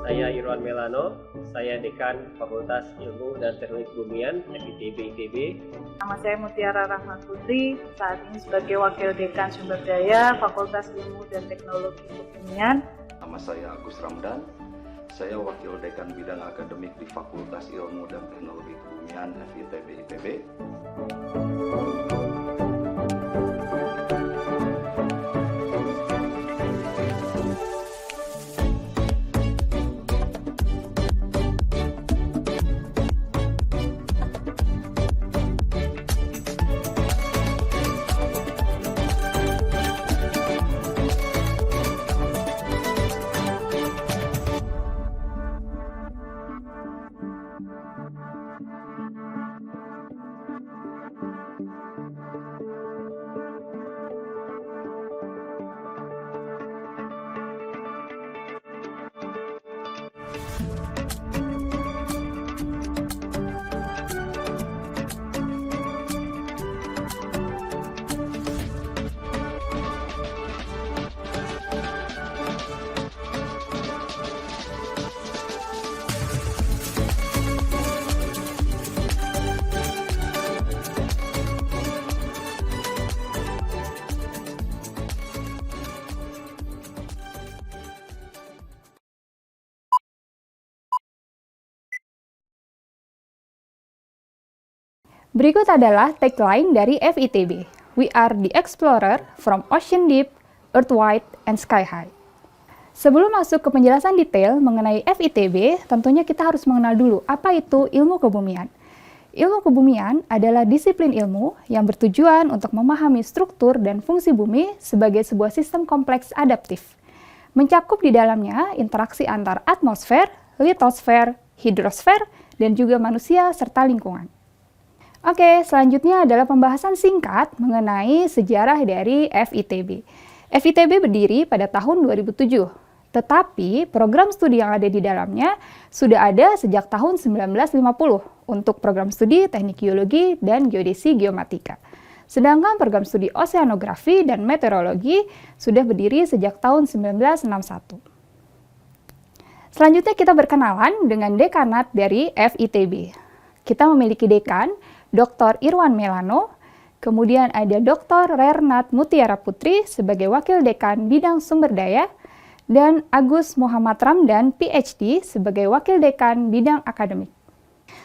Saya Irwan Melano, saya Dekan Fakultas Ilmu dan Teknik Bumian FITB ITB. Nama saya Mutiara Rahmat Putri, saat ini sebagai Wakil Dekan Sumber Daya Fakultas Ilmu dan Teknologi Kebumian. Nama saya Agus Ramdan, saya Wakil Dekan Bidang Akademik di Fakultas Ilmu dan Teknologi Kebumian FITB ITB. Berikut adalah tagline dari FITB. We are the explorer from ocean deep, earth wide, and sky high. Sebelum masuk ke penjelasan detail mengenai FITB, tentunya kita harus mengenal dulu apa itu ilmu kebumian. Ilmu kebumian adalah disiplin ilmu yang bertujuan untuk memahami struktur dan fungsi bumi sebagai sebuah sistem kompleks adaptif. Mencakup di dalamnya interaksi antar atmosfer, litosfer, hidrosfer, dan juga manusia serta lingkungan. Oke, selanjutnya adalah pembahasan singkat mengenai sejarah dari FITB. FITB berdiri pada tahun 2007, tetapi program studi yang ada di dalamnya sudah ada sejak tahun 1950 untuk program studi teknik geologi dan geodesi geomatika. Sedangkan program studi oseanografi dan meteorologi sudah berdiri sejak tahun 1961. Selanjutnya kita berkenalan dengan dekanat dari FITB. Kita memiliki dekan Dr. Irwan Melano, kemudian ada Dr. Rernat Mutiara Putri sebagai Wakil Dekan Bidang Sumber Daya, dan Agus Muhammad Ramdan, PhD, sebagai Wakil Dekan Bidang Akademik.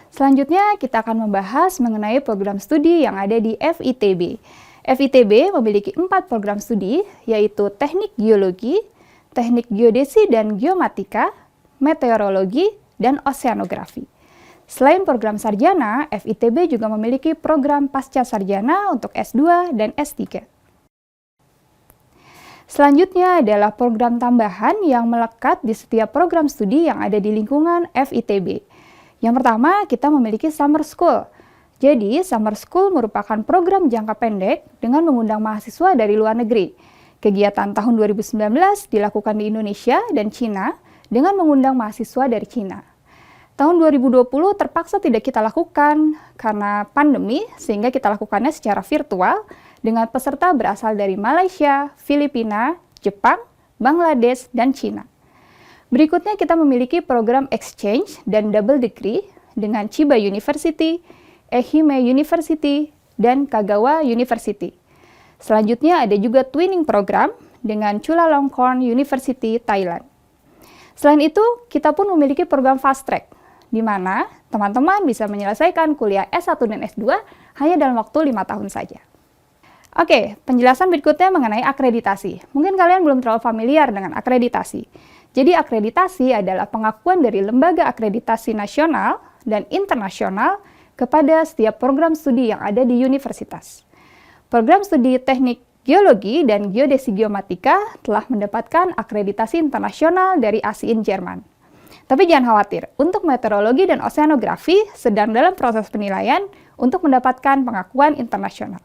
Selanjutnya kita akan membahas mengenai program studi yang ada di FITB. FITB memiliki 4 program studi, yaitu Teknik Geologi, Teknik Geodesi dan Geomatika, Meteorologi, dan Oseanografi. Selain program sarjana, FITB juga memiliki program pasca sarjana untuk S2 dan S3. Selanjutnya adalah program tambahan yang melekat di setiap program studi yang ada di lingkungan FITB. Yang pertama, kita memiliki Summer School. Jadi, Summer School merupakan program jangka pendek dengan mengundang mahasiswa dari luar negeri. Kegiatan tahun 2019 dilakukan di Indonesia dan Cina dengan mengundang mahasiswa dari Cina. Tahun 2020 terpaksa tidak kita lakukan karena pandemi, sehingga kita lakukannya secara virtual dengan peserta berasal dari Malaysia, Filipina, Jepang, Bangladesh, dan Cina. Berikutnya kita memiliki program exchange dan double degree dengan Chiba University, Ehime University, dan Kagawa University. Selanjutnya ada juga twinning program dengan Chulalongkorn University, Thailand. Selain itu, kita pun memiliki program fast track, di mana teman-teman bisa menyelesaikan kuliah S1 dan S2 hanya dalam waktu 5 tahun saja. Oke, penjelasan berikutnya mengenai akreditasi. Mungkin kalian belum terlalu familiar dengan akreditasi. Jadi akreditasi adalah pengakuan dari lembaga akreditasi nasional dan internasional kepada setiap program studi yang ada di universitas. Program studi teknik geologi dan geodesi geomatika telah mendapatkan akreditasi internasional dari ASIIN Jerman. Tapi jangan khawatir, untuk meteorologi dan oseanografi sedang dalam proses penilaian untuk mendapatkan pengakuan internasional.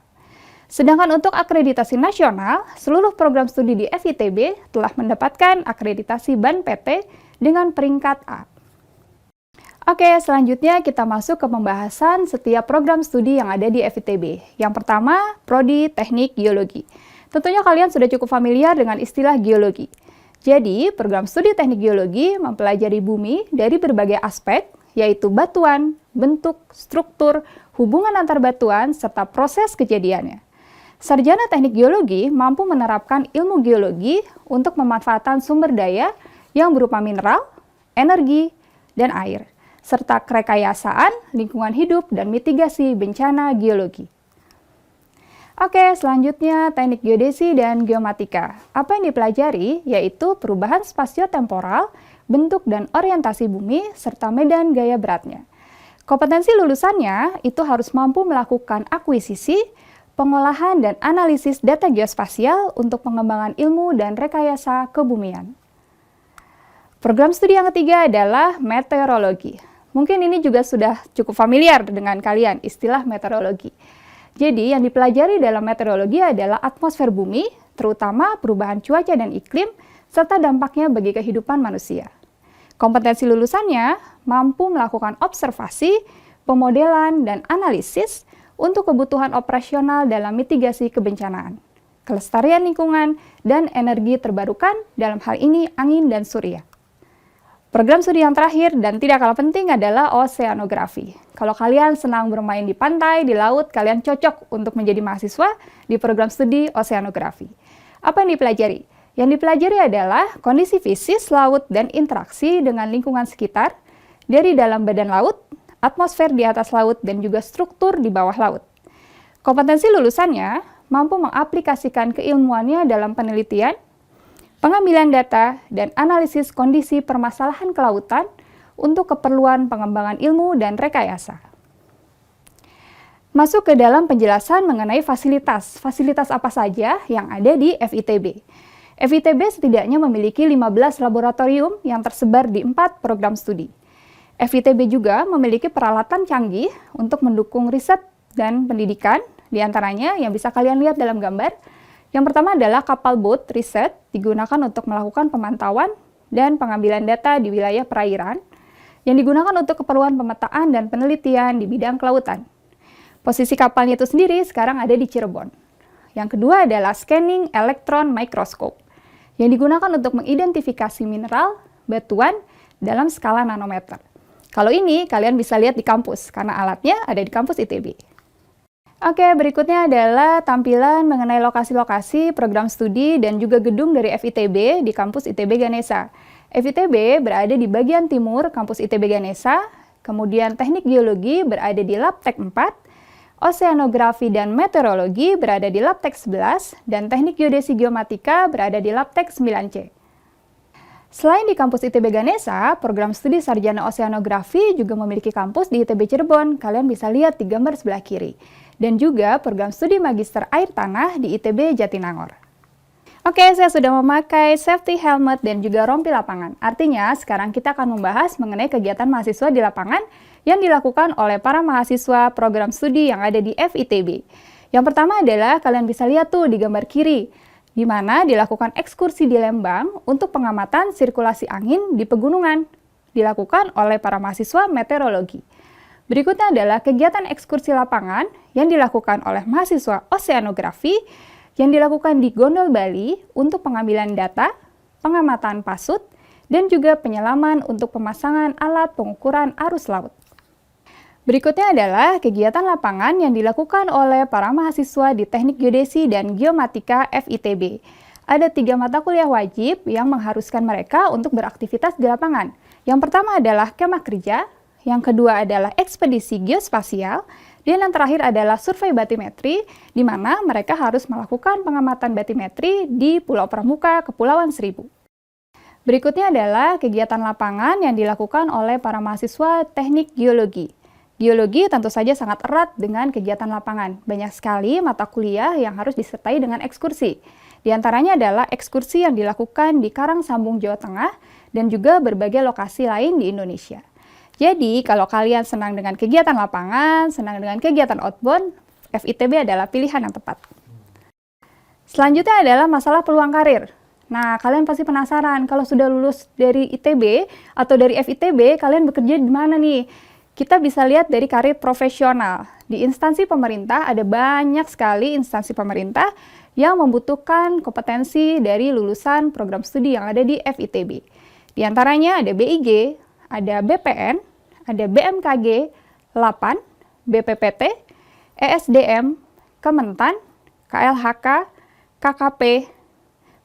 Sedangkan untuk akreditasi nasional, seluruh program studi di FITB telah mendapatkan akreditasi BAN PT dengan peringkat A. Oke, selanjutnya kita masuk ke pembahasan setiap program studi yang ada di FITB. Yang pertama, Prodi Teknik Geologi. Tentunya kalian sudah cukup familiar dengan istilah geologi. Jadi, program studi teknik geologi mempelajari bumi dari berbagai aspek, yaitu batuan, bentuk, struktur, hubungan antar batuan, serta proses kejadiannya. Sarjana teknik geologi mampu menerapkan ilmu geologi untuk pemanfaatan sumber daya yang berupa mineral, energi, dan air, serta kerekayasaan lingkungan hidup dan mitigasi bencana geologi. Oke, selanjutnya teknik geodesi dan geomatika. Apa yang dipelajari yaitu perubahan spasio-temporal, bentuk dan orientasi bumi, serta medan gaya beratnya. Kompetensi lulusannya itu harus mampu melakukan akuisisi, pengolahan dan analisis data geospasial untuk pengembangan ilmu dan rekayasa kebumian. Program studi yang ketiga adalah meteorologi. Mungkin ini juga sudah cukup familiar dengan kalian, istilah meteorologi. Jadi, yang dipelajari dalam meteorologi adalah atmosfer bumi, terutama perubahan cuaca dan iklim, serta dampaknya bagi kehidupan manusia. Kompetensi lulusannya mampu melakukan observasi, pemodelan, dan analisis untuk kebutuhan operasional dalam mitigasi kebencanaan, kelestarian lingkungan, dan energi terbarukan, dalam hal ini angin dan surya. Program studi yang terakhir dan tidak kalah penting adalah oseanografi. Kalau kalian senang bermain di pantai, di laut, kalian cocok untuk menjadi mahasiswa di program studi oseanografi. Apa yang dipelajari? Yang dipelajari adalah kondisi fisik laut dan interaksi dengan lingkungan sekitar dari dalam badan laut, atmosfer di atas laut, dan juga struktur di bawah laut. Kompetensi lulusannya mampu mengaplikasikan keilmuannya dalam penelitian, pengambilan data, dan analisis kondisi permasalahan kelautan untuk keperluan pengembangan ilmu dan rekayasa. Masuk ke dalam penjelasan mengenai fasilitas. Fasilitas apa saja yang ada di FITB. FITB setidaknya memiliki 15 laboratorium yang tersebar di 4 program studi. FITB juga memiliki peralatan canggih untuk mendukung riset dan pendidikan, diantaranya yang bisa kalian lihat dalam gambar. Yang pertama adalah kapal boat riset, digunakan untuk melakukan pemantauan dan pengambilan data di wilayah perairan, yang digunakan untuk keperluan pemetaan dan penelitian di bidang kelautan. Posisi kapalnya itu sendiri sekarang ada di Cirebon. Yang kedua adalah scanning electron microscope, yang digunakan untuk mengidentifikasi mineral, batuan dalam skala nanometer. Kalau ini kalian bisa lihat di kampus, karena alatnya ada di kampus ITB. Oke, berikutnya adalah tampilan mengenai lokasi-lokasi program studi dan juga gedung dari FITB di kampus ITB Ganesha. FITB berada di bagian timur kampus ITB Ganesha, kemudian teknik geologi berada di Labtek 4, oseanografi dan meteorologi berada di Labtek 11, dan teknik geodesi geomatika berada di Labtek 9C. Selain di kampus ITB Ganesha, program studi sarjana oseanografi juga memiliki kampus di ITB Cirebon. Kalian bisa lihat di gambar sebelah kiri. Dan juga program studi magister air tanah di ITB Jatinangor. Oke, saya sudah memakai safety helmet dan juga rompi lapangan. Artinya, sekarang kita akan membahas mengenai kegiatan mahasiswa di lapangan yang dilakukan oleh para mahasiswa program studi yang ada di FITB. Yang pertama adalah, kalian bisa lihat tuh di gambar kiri, di mana dilakukan ekskursi di Lembang untuk pengamatan sirkulasi angin di pegunungan, dilakukan oleh para mahasiswa meteorologi. Berikutnya adalah kegiatan ekskursi lapangan yang dilakukan oleh mahasiswa oseanografi yang dilakukan di Gondol Bali untuk pengambilan data, pengamatan pasut, dan juga penyelaman untuk pemasangan alat pengukuran arus laut. Berikutnya adalah kegiatan lapangan yang dilakukan oleh para mahasiswa di Teknik Geodesi dan Geomatika FITB. Ada 3 mata kuliah wajib yang mengharuskan mereka untuk beraktivitas di lapangan. Yang pertama adalah kemah kerja, yang kedua adalah ekspedisi geospasial, dan yang terakhir adalah survei batimetri, di mana mereka harus melakukan pengamatan batimetri di Pulau Pramuka, Kepulauan Seribu. Berikutnya adalah kegiatan lapangan yang dilakukan oleh para mahasiswa teknik geologi. Geologi tentu saja sangat erat dengan kegiatan lapangan. Banyak sekali mata kuliah yang harus disertai dengan ekskursi. Di antaranya adalah ekskursi yang dilakukan di Karangsambung, Jawa Tengah, dan juga berbagai lokasi lain di Indonesia. Jadi, kalau kalian senang dengan kegiatan lapangan, senang dengan kegiatan outbound, FITB adalah pilihan yang tepat. Selanjutnya adalah masalah peluang karir. Nah, kalian pasti penasaran, kalau sudah lulus dari ITB atau dari FITB, kalian bekerja di mana nih? Kita bisa lihat dari karir profesional. di instansi pemerintah ada banyak sekali instansi pemerintah yang membutuhkan kompetensi dari lulusan program studi yang ada di FITB. Di antaranya ada BIG, ada BPN, ada BMKG, LAPAN, BPPT, ESDM, Kementan, KLHK, KKP,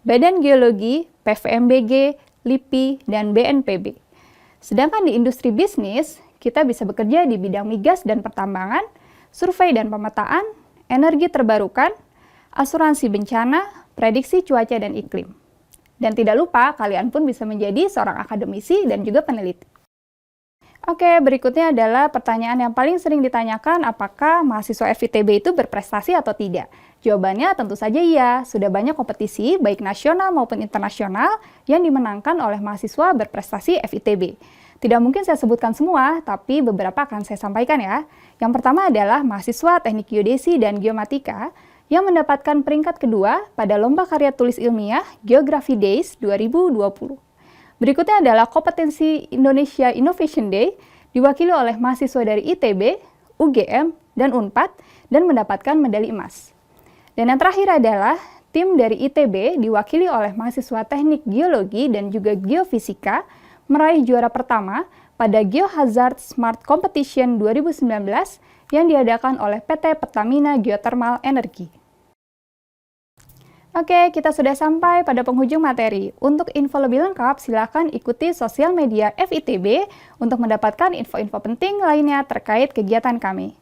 Badan Geologi, PVMBG, LIPI, dan BNPB. Sedangkan di industri bisnis, kita bisa bekerja di bidang migas dan pertambangan, survei dan pemetaan, energi terbarukan, asuransi bencana, prediksi cuaca dan iklim. Dan tidak lupa, kalian pun bisa menjadi seorang akademisi dan juga peneliti. Oke, berikutnya adalah pertanyaan yang paling sering ditanyakan, apakah mahasiswa FITB itu berprestasi atau tidak? Jawabannya tentu saja iya, sudah banyak kompetisi baik nasional maupun internasional yang dimenangkan oleh mahasiswa berprestasi FITB. Tidak mungkin saya sebutkan semua, tapi beberapa akan saya sampaikan ya. Yang pertama adalah mahasiswa Teknik Geodesi dan Geomatika yang mendapatkan peringkat kedua pada Lomba Karya Tulis Ilmiah Geography Days 2020. Berikutnya adalah kompetensi Indonesia Innovation Day diwakili oleh mahasiswa dari ITB, UGM, dan UNPAD dan mendapatkan medali emas. Dan yang terakhir adalah tim dari ITB diwakili oleh mahasiswa Teknik Geologi dan juga Geofisika meraih juara pertama pada Geohazard Smart Competition 2019 yang diadakan oleh PT Pertamina Geothermal Energy. Oke, kita sudah sampai pada penghujung materi. Untuk info lebih lengkap, silakan ikuti sosial media FITB untuk mendapatkan info-info penting lainnya terkait kegiatan kami.